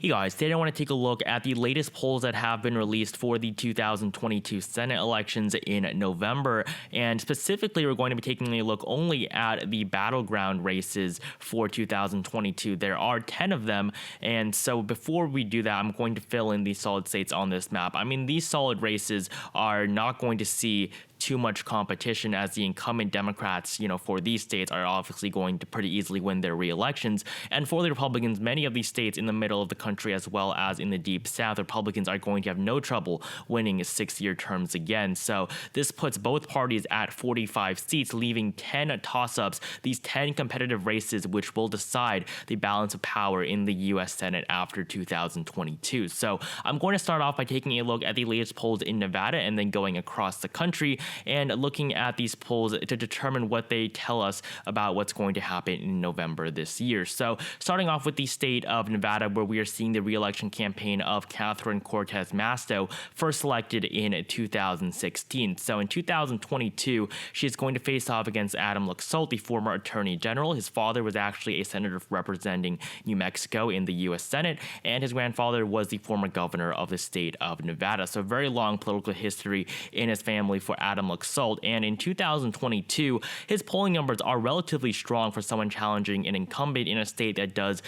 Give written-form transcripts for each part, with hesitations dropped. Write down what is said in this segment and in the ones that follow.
Hey guys, today I want to take a look at the latest polls that have been released for the 2022 Senate elections in November, and specifically we're going to be taking a look only at the battleground races for 2022. There are 10 of them, and so before we do that, I'm going to fill in the solid states on this map. I mean, these solid races are not going to see too much competition, as the incumbent Democrats, for these states are obviously going to pretty easily win their re-elections. And for the Republicans, many of these states in the middle of the country as well as in the deep south, Republicans are going to have no trouble winning 6-year terms again. So this puts both parties at 45 seats, leaving 10 toss-ups, these 10 competitive races which will decide the balance of power in the U.S. Senate after 2022. So I'm going to start off by taking a look at the latest polls in Nevada and then going across the country and looking at these polls to determine what they tell us about what's going to happen in November this year. So starting off with the state of Nevada, where we are seeing the re-election campaign of Catherine Cortez Masto, first elected in 2016. So in 2022, she is going to face off against Adam Laxalt, the former attorney general. His father was actually a senator representing New Mexico in the U.S. Senate, and his grandfather was the former governor of the state of Nevada. So very long political history in his family for Adam Laxalt. And in 2022, his polling numbers are relatively strong for someone challenging an incumbent in a state that does,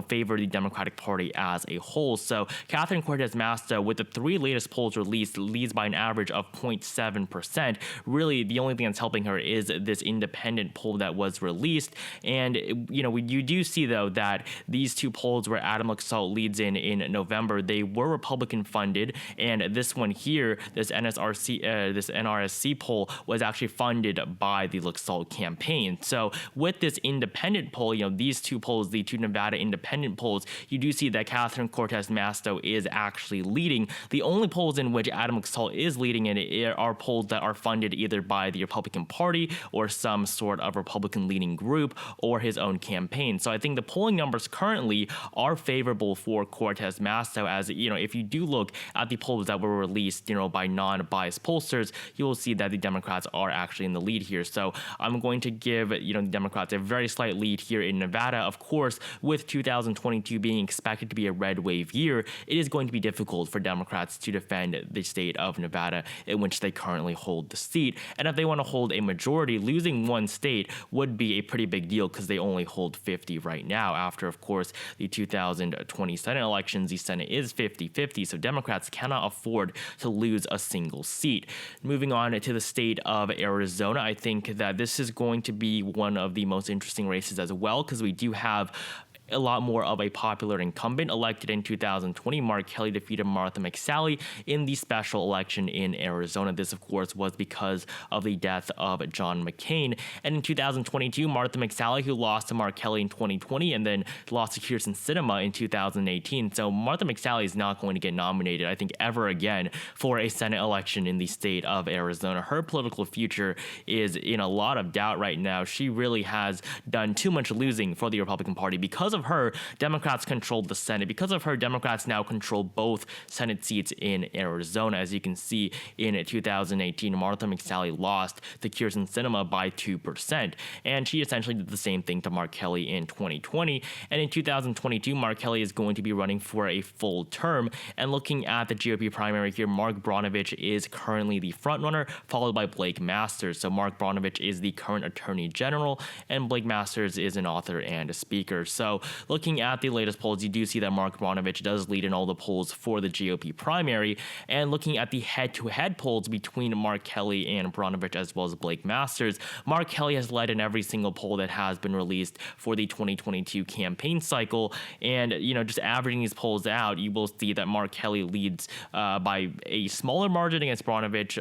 favor the Democratic Party as a whole. So Catherine Cortez Masto, with the 3 latest polls released, leads by an average of 0.7%. Really, the only thing that's helping her is this independent poll that was released. And, you do see, though, that these 2 polls where Adam Laxalt leads in November, they were Republican funded. And this one here, this NRSC poll was actually funded by the Laxalt campaign. So with this independent poll, these 2 polls, the 2 Nevada independent polls, you do see that Catherine Cortez Masto is actually leading. The only polls in which Adam Laxalt is leading in are polls that are funded either by the Republican Party or some sort of Republican leading group or his own campaign. So I think the polling numbers currently are favorable for Cortez Masto, as if you do look at the polls that were released, by non-biased pollsters, you will see that the Democrats are actually in the lead here. So I'm going to give, the Democrats a very slight lead here in Nevada. Of course, with 2022 being expected to be a red wave year, it is going to be difficult for Democrats to defend the state of Nevada in which they currently hold the seat. And if they want to hold a majority, losing one state would be a pretty big deal because they only hold 50 right now. After, of course, the 2020 Senate elections, the Senate is 50-50, so Democrats cannot afford to lose a single seat. Moving on to the state of Arizona, I think that this is going to be one of the most interesting races as well, because we do have a lot more of a popular incumbent. Elected in 2020, Mark Kelly defeated Martha McSally in the special election in Arizona. This, of course, was because of the death of John McCain. And in 2022, Martha McSally, who lost to Mark Kelly in 2020 and then lost to Kyrsten Sinema in 2018. So Martha McSally is not going to get nominated, I think, ever again for a Senate election in the state of Arizona. Her political future is in a lot of doubt right now. She really has done too much losing for the Republican Party. Because of her, Democrats controlled the Senate. Because of her, Democrats now control both Senate seats in Arizona. As you can see, in 2018, Martha McSally lost to Kyrsten Sinema by 2%. And she essentially did the same thing to Mark Kelly in 2020. And in 2022, Mark Kelly is going to be running for a full term. And looking at the GOP primary here, Mark Brnovich is currently the frontrunner, followed by Blake Masters. So Mark Brnovich is the current attorney general, and Blake Masters is an author and a speaker. So looking at the latest polls, you do see that Mark Brnovich does lead in all the polls for the GOP primary. And looking at the head-to-head polls between Mark Kelly and Brnovich, as well as Blake Masters, Mark Kelly has led in every single poll that has been released for the 2022 campaign cycle. And, just averaging these polls out, you will see that Mark Kelly leads by a smaller margin against Brnovich,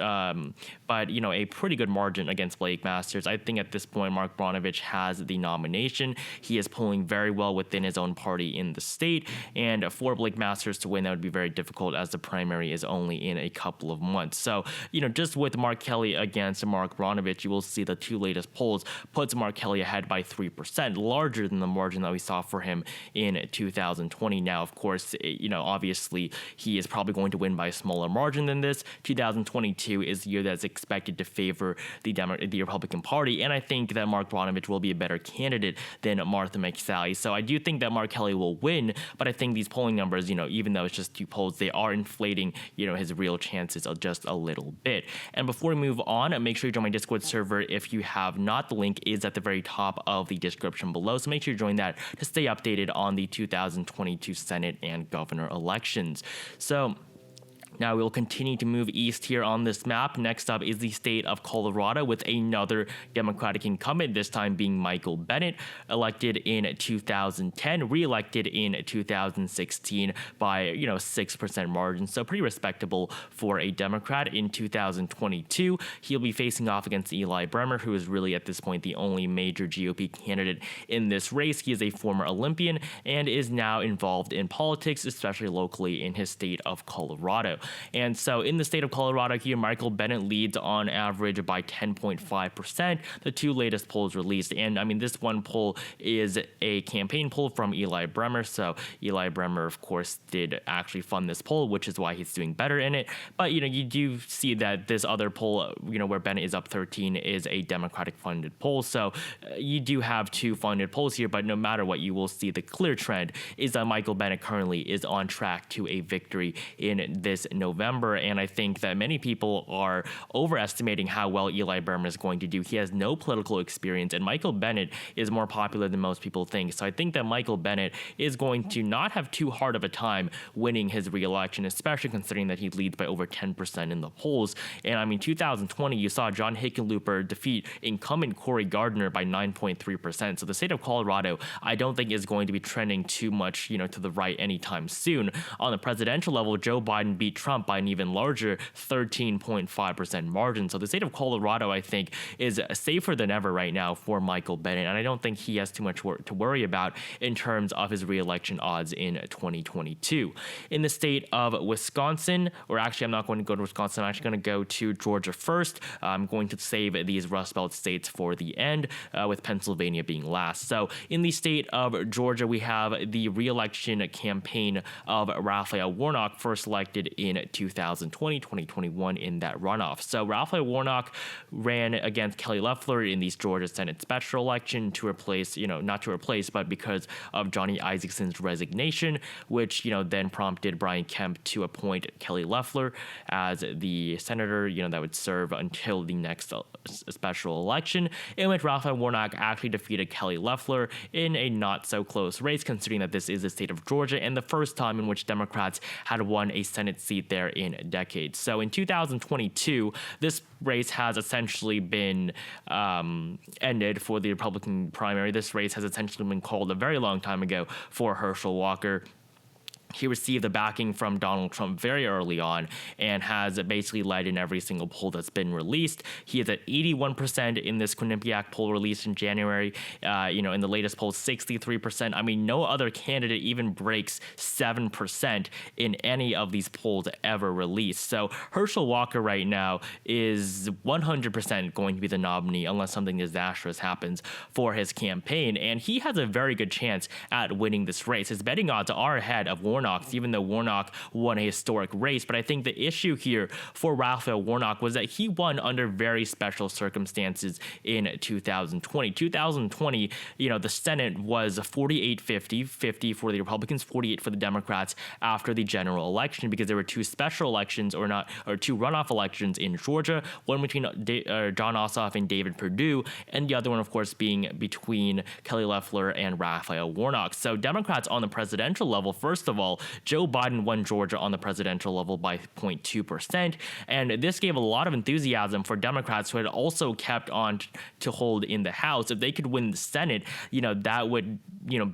but, a pretty good margin against Blake Masters. I think at this point, Mark Brnovich has the nomination. He is polling very well within his own party in the state, and for Blake Masters to win, that would be very difficult, as the primary is only in a couple of months. So, just with Mark Kelly against Mark Brnovich, you will see the 2 latest polls puts Mark Kelly ahead by 3%, larger than the margin that we saw for him in 2020. Now, of course, obviously he is probably going to win by a smaller margin than this. 2022 is the year that's expected to favor the Republican Party, and I think that Mark Brnovich will be a better candidate than Martha McSally. So I do think that Mark Kelly will win, but I think these polling numbers, even though it's just 2 polls, they are inflating, his real chances just a little bit. And before we move on, make sure you join my Discord server if you have not. The link is at the very top of the description below, so make sure you join that to stay updated on the 2022 Senate and governor elections. So now we'll continue to move east here on this map. Next up is the state of Colorado with another Democratic incumbent, this time being Michael Bennet, elected in 2010, re-elected in 2016 by, 6% margin. So pretty respectable for a Democrat. In 2022, he'll be facing off against Eli Bremer, who is really at this point the only major GOP candidate in this race. He is a former Olympian and is now involved in politics, especially locally in his state of Colorado. And so in the state of Colorado here, Michael Bennet leads on average by 10.5%, the 2 latest polls released. And this one poll is a campaign poll from Eli Bremer. So Eli Bremer, of course, did actually fund this poll, which is why he's doing better in it. But, you do see that this other poll, where Bennet is up 13 is a Democratic funded poll. So you do have 2 funded polls here, but no matter what, you will see the clear trend is that Michael Bennet currently is on track to a victory in this November, and I think that many people are overestimating how well Eli Bremer is going to do. He has no political experience, and Michael Bennet is more popular than most people think. So I think that Michael Bennet is going to not have too hard of a time winning his re-election, especially considering that he leads by over 10% in the polls. And 2020, you saw John Hickenlooper defeat incumbent Cory Gardner by 9.3%. So the state of Colorado, I don't think is going to be trending too much, to the right anytime soon. On the presidential level, Joe Biden beat Trump by an even larger 13.5% margin. So the state of Colorado, I think, is safer than ever right now for Michael Bennet, and I don't think he has too much to worry about in terms of his re-election odds in 2022. In the state of Wisconsin, or actually I'm not going to go to Wisconsin, I'm actually going to go to Georgia first. I'm going to save these Rust Belt states for the end, with Pennsylvania being last. So in the state of Georgia, we have the re-election campaign of Raphael Warnock, first elected in 2020, 2021 in that runoff. So Raphael Warnock ran against Kelly Loeffler in the Georgia Senate special election to replace, not to replace, but because of Johnny Isakson's resignation, which, then prompted Brian Kemp to appoint Kelly Loeffler as the senator, that would serve until the next special election, in which Raphael Warnock actually defeated Kelly Loeffler in a not so close race, considering that this is the state of Georgia and the first time in which Democrats had won a Senate seat there in decades. So in 2022, this race has essentially been ended for the Republican primary. This race has essentially been called a very long time ago for Herschel Walker. He received the backing from Donald Trump very early on and has basically led in every single poll that's been released. He is at 81% in this Quinnipiac poll released in January. In the latest poll, 63%. No other candidate even breaks 7% in any of these polls ever released. So Herschel Walker right now is 100% going to be the nominee unless something disastrous happens for his campaign. And he has a very good chance at winning this race. His betting odds are ahead of Warnock, even though Warnock won a historic race. But I think the issue here for Raphael Warnock was that he won under very special circumstances in 2020. 2020, the Senate was 48-50, 50 for the Republicans, 48 for the Democrats after the general election, because there were 2 special elections or 2 runoff elections in Georgia, one between John Ossoff and David Perdue, and the other one, of course, being between Kelly Loeffler and Raphael Warnock. So Democrats on the presidential level, first of all, Joe Biden won Georgia on the presidential level by 0.2%, and this gave a lot of enthusiasm for Democrats who had also kept on to hold in the House. If they could win the Senate, that would,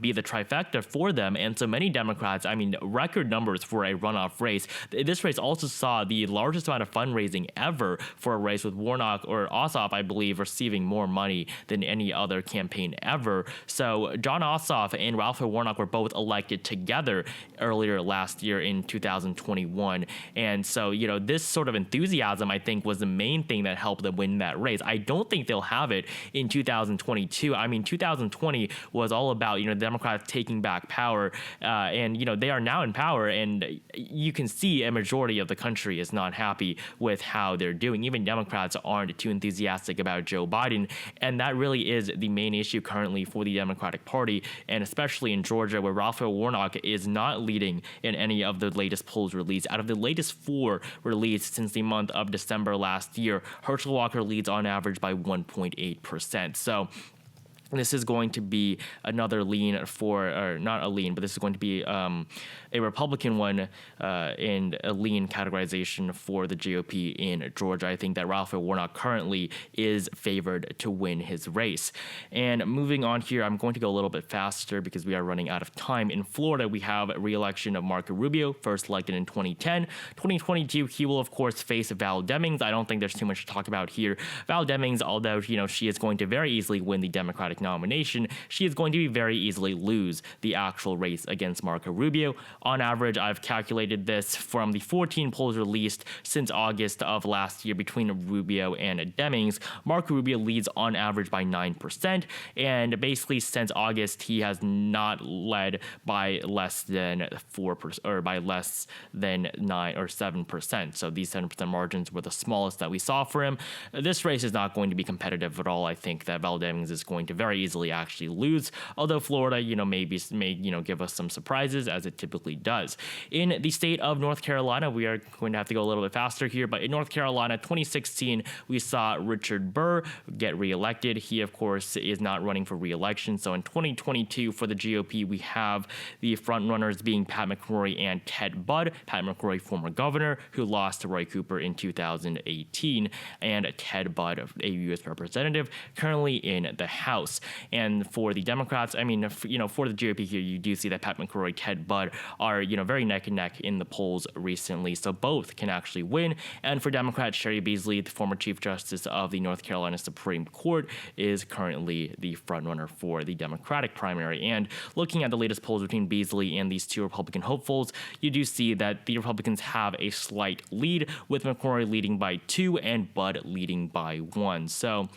be the trifecta for them. And so many Democrats, record numbers for a runoff race. This race also saw the largest amount of fundraising ever for a race, with Warnock or Ossoff, I believe, receiving more money than any other campaign ever. So John Ossoff and Raphael Warnock were both elected together earlier last year in 2021. And so, this sort of enthusiasm, I think, was the main thing that helped them win that race. I don't think they'll have it in 2022. I mean, 2020 was all about, the Democrats taking back power, and, they are now in power, and you can see a majority of the country is not happy with how they're doing. Even Democrats aren't too enthusiastic about Joe Biden, and that really is the main issue currently for the Democratic Party, and especially in Georgia, where Raphael Warnock is not leading in any of the latest polls released. Out of the latest 4 released since the month of December last year, Herschel Walker leads on average by 1.8%. So this is going to be another lean for, or not a lean, but this is going to be a Republican one in a lean categorization for the GOP in Georgia. I think that Raphael Warnock currently is favored to win his race. And moving on here, I'm going to go a little bit faster because we are running out of time. In Florida, we have re-election of Marco Rubio, first elected in 2010. 2022, he will, of course, face Val Demings. I don't think there's too much to talk about here. Val Demings, although, she is going to very easily win the Democratic nomination, she is going to very easily lose the actual race against Marco Rubio. On average, I've calculated this from the 14 polls released since August of last year between Rubio and Demings. Marco Rubio leads on average by 9%, and basically since August, he has not led by less than 4% or by less than 9 or 7%. So these 7% margins were the smallest that we saw for him. This race is not going to be competitive at all. I think that Val Demings is going to very easily actually lose, although Florida, may give us some surprises, as it typically does. In the state of North Carolina, we are going to have to go a little bit faster here, but in North Carolina, 2016, we saw Richard Burr get reelected. He, of course, is not running for reelection. So in 2022, for the GOP, we have the frontrunners being Pat McCrory and Ted Budd. Pat McCrory, former governor, who lost to Roy Cooper in 2018, and Ted Budd, a U.S. representative, currently in the House. And for the Democrats, for the GOP here, you do see that Pat McCrory, Ted Budd are, very neck and neck in the polls recently. So both can actually win. And for Democrats, Sherry Beasley, the former Chief Justice of the North Carolina Supreme Court, is currently the frontrunner for the Democratic primary. And looking at the latest polls between Beasley and these two Republican hopefuls, you do see that the Republicans have a slight lead, with McCrory leading by 2 and Budd leading by 1. So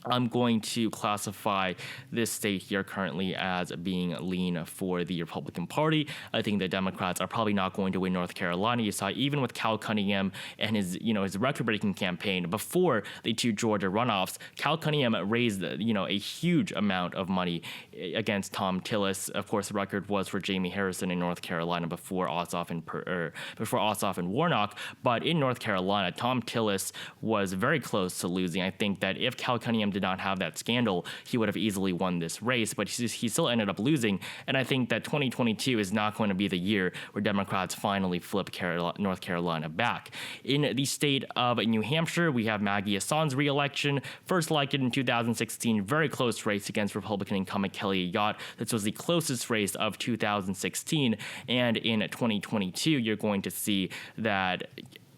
I'm going to classify this state here currently as being lean for the Republican Party. I think the Democrats are probably not going to win North Carolina. You saw even with Cal Cunningham and his record-breaking campaign before the 2 Georgia runoffs, Cal Cunningham raised, a huge amount of money against Tom Tillis. Of course, the record was for Jamie Harrison in North Carolina before Ossoff and Warnock. But in North Carolina, Tom Tillis was very close to losing. I think that if Cal Cunningham did not have that scandal, he would have easily won this race, but he still ended up losing. And I think that 2022 is not going to be the year where Democrats finally flip North Carolina back. In the state of New Hampshire, we have Maggie Hassan's re-election, first elected in 2016, very close race against Republican incumbent Kelly Ayotte. This was the closest race of 2016, and in 2022, you're going to see that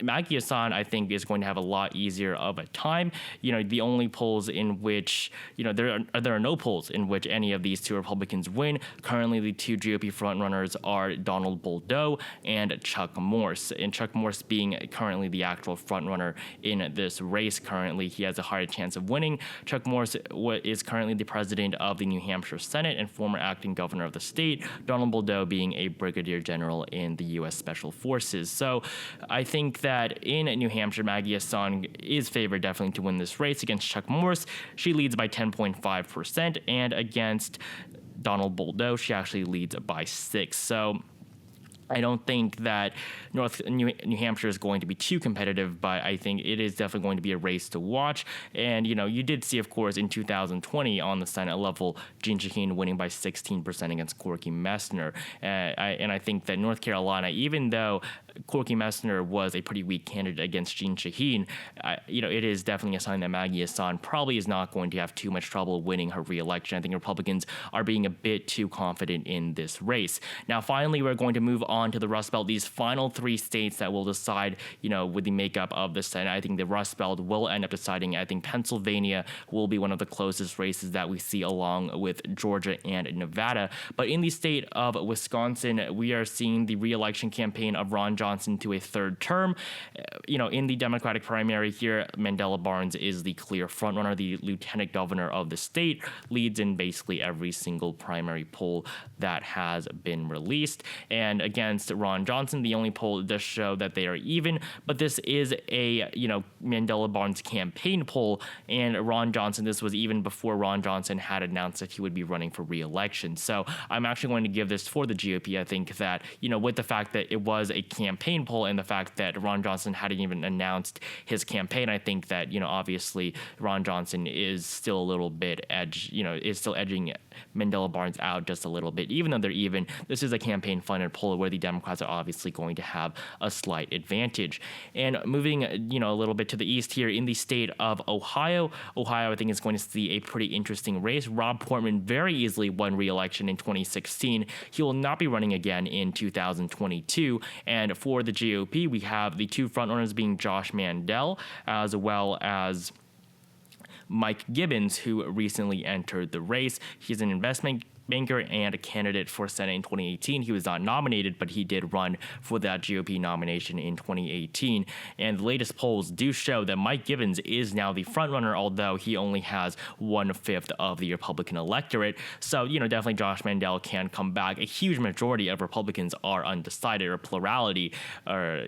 Maggie Hassan, I think, is going to have a lot easier of a time. The only polls in which, there are no polls in which any of these 2 Republicans win. Currently, the 2 GOP frontrunners are Donald Boldeau and Chuck Morse. And Chuck Morse being currently the actual frontrunner in this race currently, he has a higher chance of winning. Chuck Morse is currently the president of the New Hampshire Senate and former acting governor of the state, Donald Boldeau being a brigadier general in the U.S. Special Forces. So I think that in New Hampshire, Maggie Hassan is favored definitely to win this race against Chuck Morse. She leads by 10.5%, and against Donald Boldeau, she actually leads by 6. So I don't think that New Hampshire is going to be too competitive, but I think it is definitely going to be a race to watch. And, you did see, of course, in 2020 on the Senate level, Jean Shaheen winning by 16% against Corky Messner. And I think that North Carolina, even though Corky Messner was a pretty weak candidate against Jean Shaheen, it is definitely a sign that Maggie Hassan probably is not going to have too much trouble winning her re-election. I think Republicans are being a bit too confident in this race. Now, finally, we're going to move on to the Rust Belt. These final 3 states that will decide, with the makeup of the Senate. I think the Rust Belt will end up deciding. I think Pennsylvania will be one of the closest races that we see, along with Georgia and Nevada. But in the state of Wisconsin, we are seeing the re-election campaign of Ron Johnson to a 3rd term. In the Democratic primary here, Mandela Barnes is the clear frontrunner. The lieutenant governor of the state leads in basically every single primary poll that has been released. And against Ron Johnson, the only poll does show that they are even, but this is a, Mandela Barnes campaign poll, and Ron Johnson, this was even before Ron Johnson had announced that he would be running for re-election. So I'm actually going to give this for the GOP. I think that, with the fact that it was a campaign poll and the fact that Ron Johnson hadn't even announced his campaign, I think that, obviously Ron Johnson is still a little bit is still edging Mandela Barnes out just a little bit. Even though they're even, this is a campaign-funded poll where the Democrats are obviously going to have a slight advantage. And moving, a little bit to the east here, in the state of Ohio, I think is going to see a pretty interesting race. Rob Portman very easily won re-election in 2016. He will not be running again in 2022. And for the GOP, we have the 2 frontrunners being Josh Mandel, as well as Mike Gibbons, who recently entered the race. He's an investment banker and a candidate for Senate in 2018. He was not nominated, but he did run for that GOP nomination in 2018. And the latest polls do show that Mike Gibbons is now the frontrunner, although he only has 1/5 of the Republican electorate. So, definitely Josh Mandel can come back. A huge majority of Republicans are undecided, or plurality are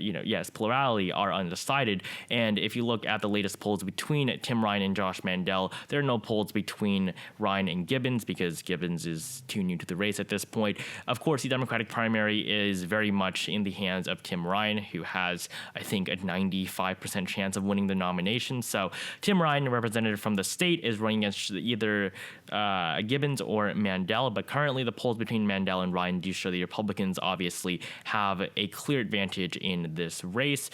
undecided. And if you look at the latest polls between Tim Ryan and Josh Mandel, there are no polls between Ryan and Gibbons because Gibbons is too new to the race at this point. Of course, the Democratic primary is very much in the hands of Tim Ryan, who has, I think, a 95% chance of winning the nomination. So Tim Ryan, a representative from the state, is running against either Gibbons or Mandel, but currently the polls between Mandel and Ryan do show the Republicans obviously have a clear advantage in this race,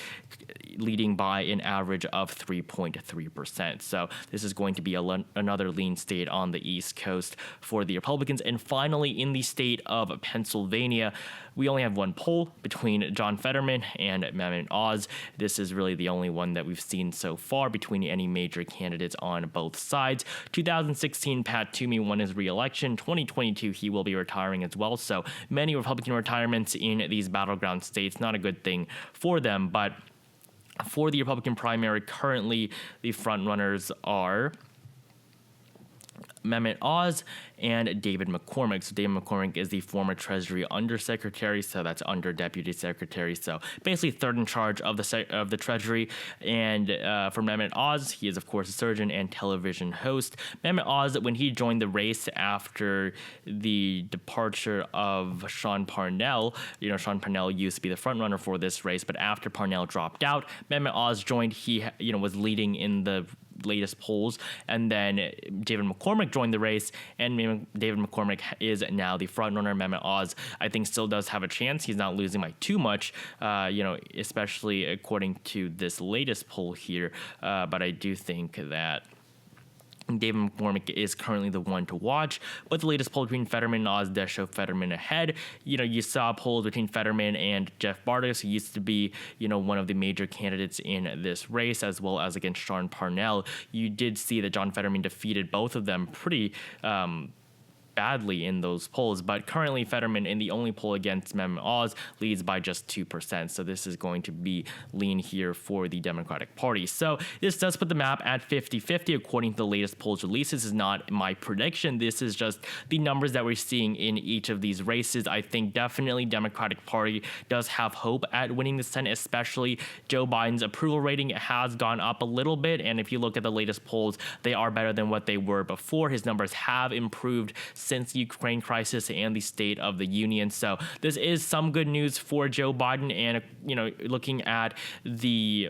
leading by an average of 3.3%. So this is going to be another lean state on the East Coast for the Republicans. And finally, in the state of Pennsylvania, we only have one poll between John Fetterman and Mehmet Oz. This is really the only one that we've seen so far between any major candidates on both sides. 2016, Pat Toomey won his re-election. 2022, he will be retiring as well. So many Republican retirements in these battleground states, not a good thing for them. But for the Republican primary, currently the frontrunners are Mehmet Oz and David McCormick. So David McCormick is the former Treasury Undersecretary, so that's Under Deputy Secretary, so basically third in charge of the Treasury. And for Mehmet Oz, he is of course a surgeon and television host. Mehmet Oz, when he joined the race after the departure of Sean Parnell, Sean Parnell used to be the frontrunner for this race, but after Parnell dropped out, Mehmet Oz joined. He was leading in the latest polls, and then David McCormick joined the race, and David McCormick is now the frontrunner. Mehmet Oz, I think, still does have a chance. He's not losing by too much, especially according to this latest poll here, but I do think that David McCormick is currently the one to watch. But the latest poll between Fetterman and Oz does show Fetterman ahead. You saw polls between Fetterman and Jeff Bartas, who used to be, one of the major candidates in this race, as well as against Sean Parnell. You did see that John Fetterman defeated both of them pretty badly in those polls, but currently Fetterman, in the only poll against Mehmet Oz, leads by just 2%. So this is going to be lean here for the Democratic Party. So this does put the map at 50-50 according to the latest polls released. This is not my prediction. This is just the numbers that we're seeing in each of these races. I think definitely Democratic Party does have hope at winning the Senate, especially Joe Biden's approval rating has gone up a little bit. And if you look at the latest polls, they are better than what they were before. His numbers have improved since the Ukraine crisis and the State of the Union. So this is some good news for Joe Biden. And, looking at the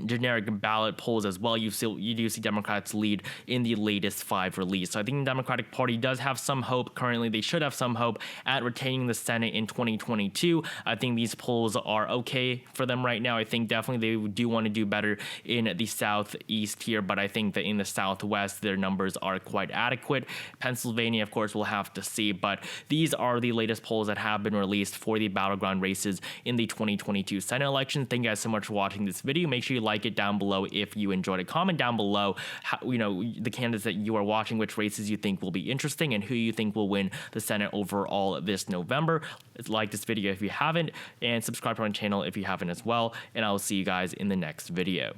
generic ballot polls as well, you do see Democrats lead in the latest 5 released. So I think the Democratic Party does have some hope. Currently, they should have some hope at retaining the Senate in 2022. I think these polls are okay for them right now. I think definitely they do want to do better in the Southeast here, but I think that in the Southwest, their numbers are quite adequate. Pennsylvania, of course, we'll have to see, but these are the latest polls that have been released for the battleground races in the 2022 Senate election. Thank you guys so much for watching this video. Make sure you like it down below if you enjoyed it. Comment down below how, the candidates that you are watching, which races you think will be interesting, and who you think will win the Senate overall this November. Like this video if you haven't, and subscribe to our channel if you haven't as well, and I will see you guys in the next video.